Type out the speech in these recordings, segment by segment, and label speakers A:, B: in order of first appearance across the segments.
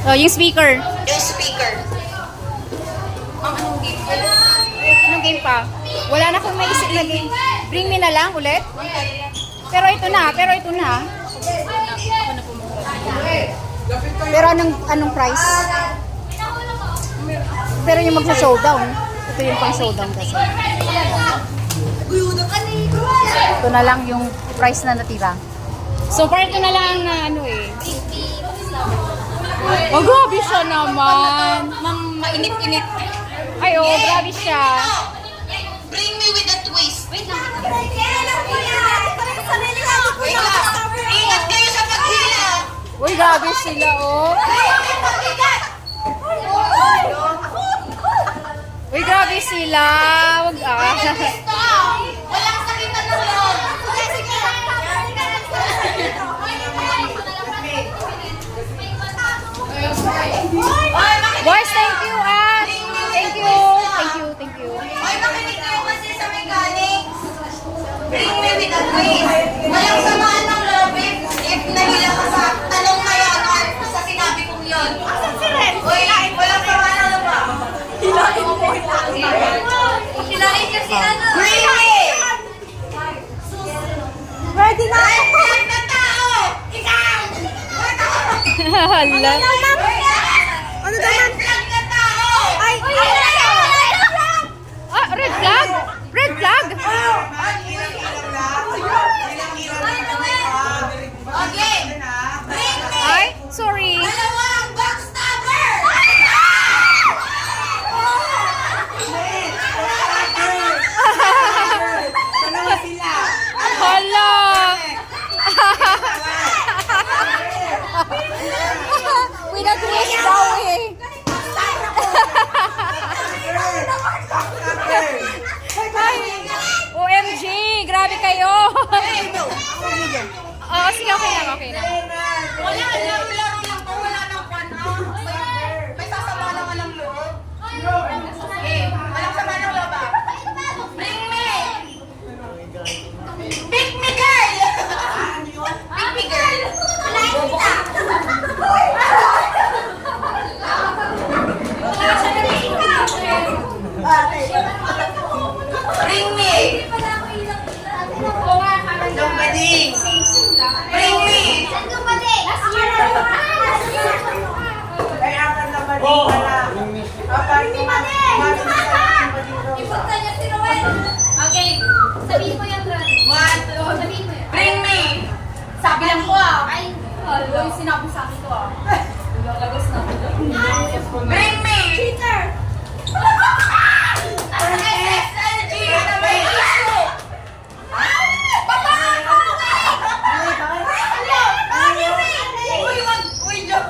A: Oh, yung speaker.
B: Yung speaker. Anong game?
A: Anong game pa? Wala na akong maisip na game. Bring me na lang ulit. Pero ito na. Pero anong price? Pero yung magsa-showdown. Ito yung pang showdown kasi. Ito na lang yung price na natira. So far ito na lang na ano eh. Oh, grabe siya naman.
B: Mainit-init.
A: Ay, oh, grabe siya.
B: Bring me with a twist. Wait lang. Ingat kayo sa paghila.
A: Uy, grabe sila, oh. Uy, grabe sila. Wag
B: Walang sakitan ng loob.
A: Boys, thank you, Thank you.
B: Ay, makinig kayo kasi sa mechanics. Bring me with a twist. Walang samaan ng loob if nahila ka sa tanong na yan or sa sinabi kong yun. Uy, walang samaan ng loob. Hilahin kasi ano. Bring me!
A: Ready na
B: Red flag na tao! Ikaw!
A: Hala.
B: Ano naman? Red flag na tao!
A: Ay! Ah, red flag? Red flag?
B: Okay! Bring me!
A: Ay, sorry.
B: Dalawang backstabber!
A: Hala. With a twist daw eh. Ay, OMG, grabe kayo. Oo, sige, okay lang.
B: Wala, laro-laro lang po. Wala nang fun. May sasama naman ng loob. Okay, walang sama ng loob ah. Bring me! Pick me, girl! Pick me, girl! Bobo ka. Bring me! Somebody! Bring me!
C: Okay, sabihin mo yan, Ron.
B: One,
C: Sabihin mo yan.
B: bring me! Sabi lang ko ah.
C: Ay, hello. Sinabi sa akin to ah. Lalagos na.
B: Bring me!
C: Cheater!
B: SSLG na may issue! Uy, wag! Uy, joke!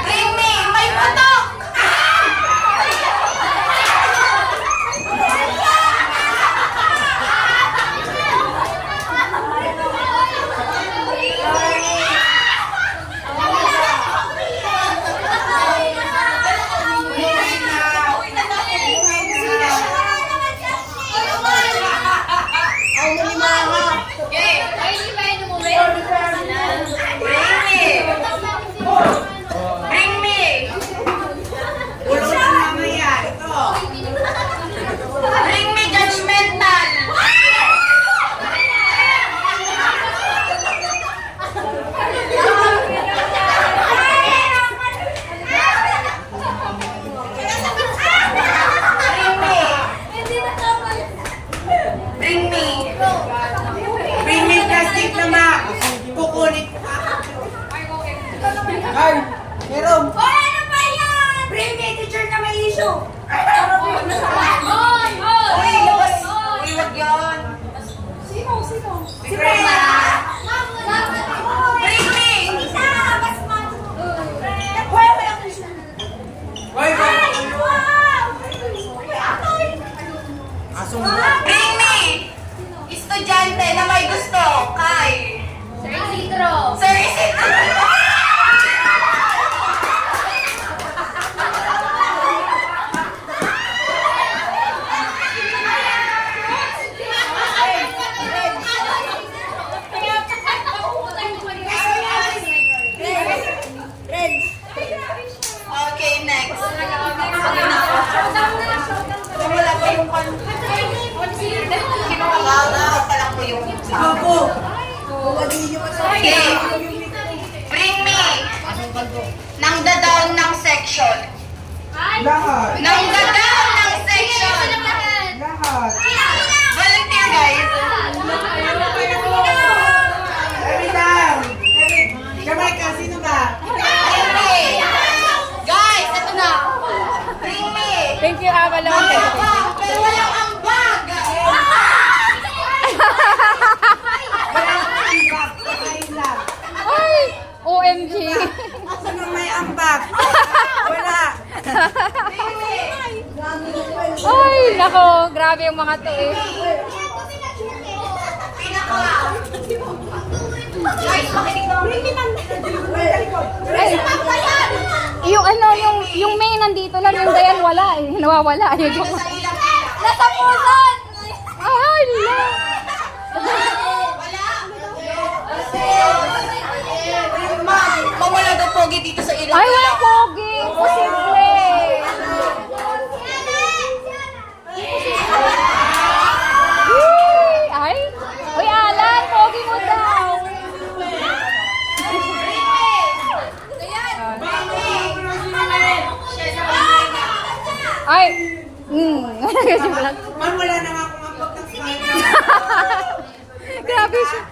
B: Bring me! May patok! Okay!
C: Ay, hindi ba yun umuwi?
B: Bring me! Bring me! Bring me judgmental! Bring me!
D: Bring me plastic na ma! Kukunin ko pa! Ay! Meron!
C: Hoy, ano ba yan?
B: Bring me teacher na may issue!
C: Hoy, hoy!
B: Uy, labas! Uy, wag yun!
C: Sino?
B: Si Brenda! Bring me!
D: Hoy! Asong
B: Bring me! Estudyante na may gusto kay
C: Sir Isidro.
B: Sir Isidro! Okay. Bring me ng down ng section.
D: Lahat.
B: Ng down ng section.
D: Lahat.
B: Volunteer, guys.
D: Every time. Kamay ka, sino ba?
B: Bring me. Guys, ito na. Bring me.
A: Thank you, Avalon.
B: May ambag, pero walang ambag.
D: Kain lang.
A: Ay! OMG!
D: Sino may ambag? Wala.
B: Bring me.
A: Ay, nako, grabe yung mga to eh.
B: Pinaka. Guys, makinig na. Bring me ng...
A: Ay, yung ano, yung May nandito lang, yung Dayan wala eh. Nawawala. Ayun yung...
B: Sa ilang-ilang.
A: Nasa puson! Ay, la!
B: Ma'am, mawala daw pogi dito sa ilong.
A: Ay, walang pogi! Posible! Ay! Uy, Alan! Pogi mo daw! Ay!
D: Man, wala na nga akong ambag ng smile.
A: Grabe siya.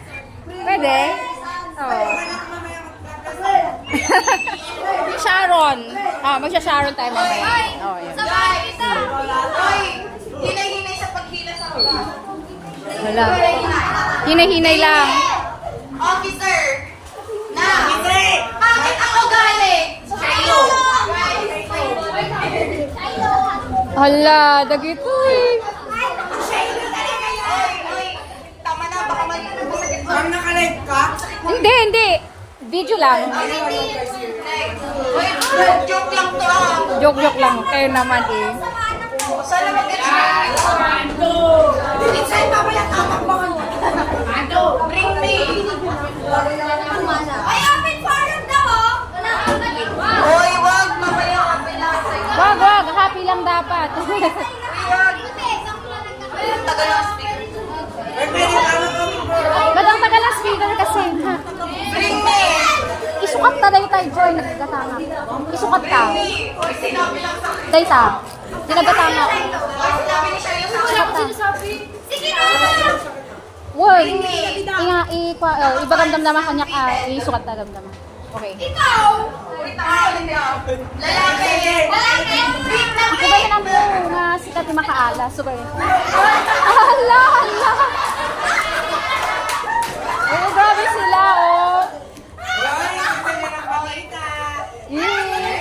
A: Pwede? Oh. Sharon. Magsha-Sharon tayo mamaya. Oh, yun.
B: Ay, hinay-hinay sa paghila sa baba.
A: Wala. Hinay-hinay lang.
B: Officer, na, bakit ako galing? Sa'yo.
A: Hala, dagitoy.
B: Oy, tama na, baka masakit mo.
D: Ma'am, naka-live ka?
A: Hindi. Video lang.
B: Oy, joke lang to ah.
A: Joke lang. Kayo naman eh.
B: Sana mag-expect. Inside pa wala tamak mga. Bring me. Ay, open forum daw oh. Oy, wag, mamaya open lang.
A: Wag. Happy lang dapat.
B: Wag. Tagal ang speaker.
D: Ay, pwede tama kami bro.
A: Ba't ang tagal ng speaker kasi? Ha?
B: Bring me.
A: Isukat ta tayo, Joy. Nagtatanga. Isukat ka.
B: Oy, sinabi lang sa akin.
A: Dayta. Nagtatanga.
B: Oy, sinabi ni Shayo sa akin.
A: Isukat ta.
B: Sige na.
A: Wag. Iba ramdam kanya ka. Isukat ta ramdam. Okay.
B: Ikaw. Uy, tawagin niya. Lalaki. Lalaki. Bring na
A: Ito ba yun ang pro na sikat yung makaalas? So, kayo. Hala. Oh, grabe sila, oh.
D: Ay, pwede na pakita.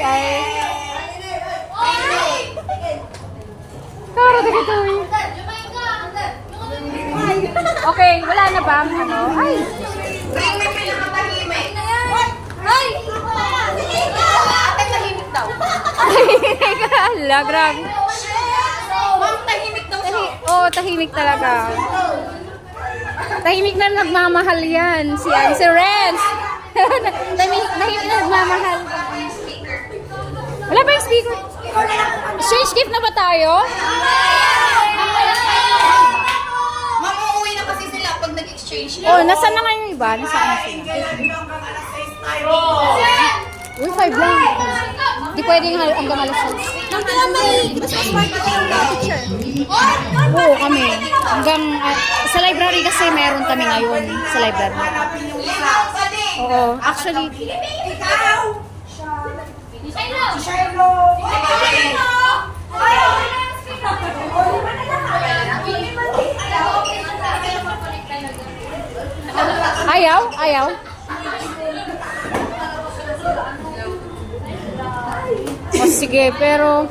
A: Ay. Karo, dito eh. Okay, wala na ba? Ano? Ay.
B: Bring me pinakamahimik. Ay! Ate, tahimik daw.
A: Hala, grabe.
B: Ma'am, tahimik daw siya.
A: Oo, tahimik talaga. Tahimik na nagmamahal yan. Si Renz. tahimik na nagmamahal. Wala ba yung speaker? Exchange gift na ba tayo?
B: Ma'am, uuwi na kasi sila pag nag-exchange na.
A: Oh, nasaan na nga yung iba? Nasaan na sila? Uy, 5 lang. Di pwedeng hanggang alas 6. Oo, kami. Hanggang, sa library kasi meron kami ngayon. Sa library. Oo, actually. Ayaw? O sige, pero